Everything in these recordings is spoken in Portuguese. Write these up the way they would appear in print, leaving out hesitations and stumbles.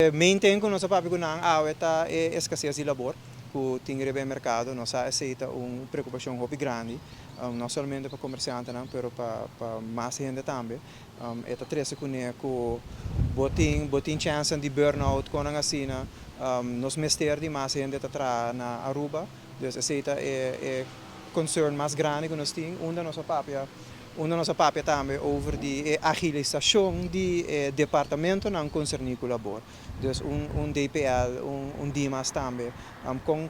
Maintain com nossa papi kunang aweta e escassez de labor que tem no mercado, nós aceita uma preocupação muito grande, não somente para comerciantes, mas para mais gente também. Esta trece com botin chance de burnout com a assina, nos mester de mais gente está na Aruba, dus aceita concern mais grande que nós temos, nossa papia também over de agilização de departamento não concernido com o labor. Dus DPL, DIMAS também,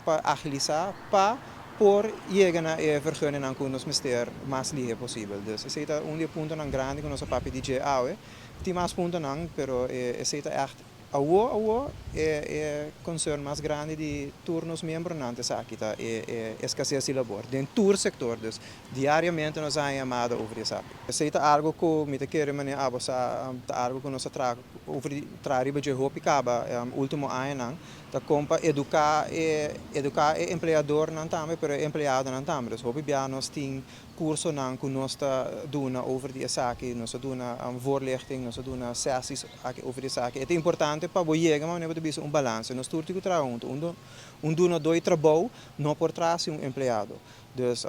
para agilizar, para por chegar na vergunning aan kunnen mister mais lieve possível. Dus é um ponto não grande que nossa papi DJ awe, tem mais ponto não, pero é echt concern mais grande de turnos membros nantes aqui tá escassez de labor. Den tour sector dus diariamente nós é chamado over isso. É algo que me quer mane abosa algo que nós traga over trariba de hopi caba último ano não tá compa educar empregador não também, pero empregado não também. Dus hopi bia nós tem curso não que nós tá duna over die zaken, nós duna voorlichting, nós duna sessies over die zaken. É importante para chegar, mas nós temos balance. Nós temos que trabalhar duna dois trabalho, não por trás de empregado. Dus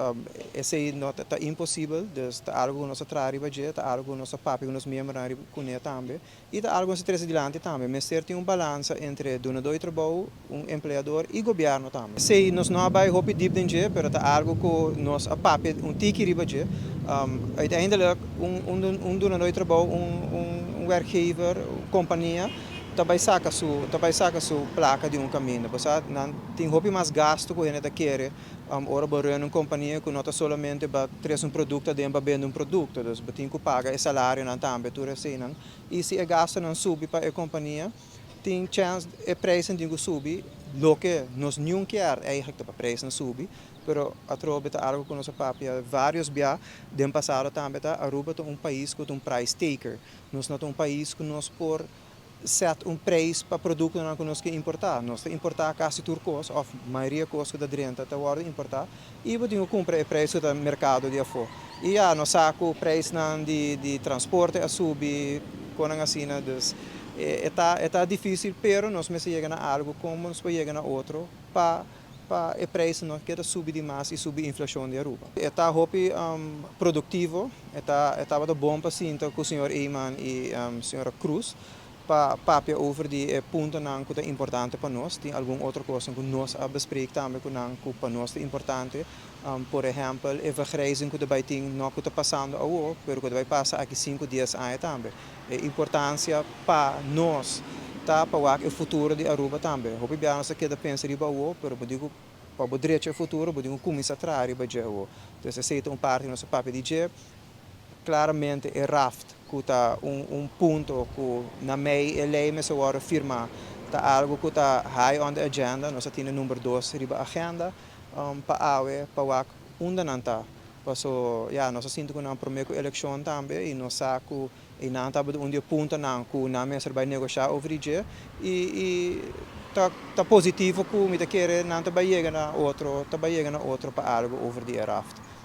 esse não tá impossível, dus tá algo nós trabalha budget, tá algo nós papi nós membros com ele também, e tá algo nós traz adiante também. Mas ter um balance entre duna dois trabalho, empregador e governo também. Se nós não vai hopi deep dentro, pero tá algo que nós papi tiki budget, uiteindelijk duna dois trabalho, werkgever, companhia também saca sua placa de caminho, porque tem hopi mais gasto que ele quer, ora barulho companhia que não tá somente para trazer produto dentro para vender produto, dus tem que pagar salário não também, tu recém, e se gasto não sube para a companhia, tem chance preço tem que subir, lo que nós não quer eigenlijk para preço não subir, pero atrobe tá algo que nossa papia vários bia dem passado também tá Aruba é país que price taker, nós não é país que nós por set preço para produto que nós que importar. Nós importar quase tudo coisa, ou a maioria coisa da dentro tá hora importar e podemos comprar o preço do mercado de afora. E nós saco o preço de transporte a subir com a assina, dus tá difícil, pero nós me chega a algo como nós chega a outro para o preço não queda subir demais e subir a inflação de Aruba. Está hopi produtivo, está bom para sinto com o senhor Eyman e a senhora Cruz, para over die punten que é importante para nós. Tem alguma outra coisa que nós bespreken também que para nós é importante. Por exemplo, a vergrijzing que vai ter não que está passando agora, mas que vai passar aqui 5 dias também. A importância para nós tá para o futuro de Aruba também. Hope bem nós queda pensa riba agora, mas digo para o direito ao futuro, digo começar a trazer riba já agora. Então essa é parte do nosso papel de dia. Claramente é raft que está ponto que na meio lei me se agora firmar tá algo que está high on the agenda, nós temos número 2 riba agenda para onde não está. Passo nós sinto que não prometo eleição também e nós saco e não tá ponto não que na mesa vai negociar over dia e tá positivo que me quer não tá vai chegar na outro para algo over the raft.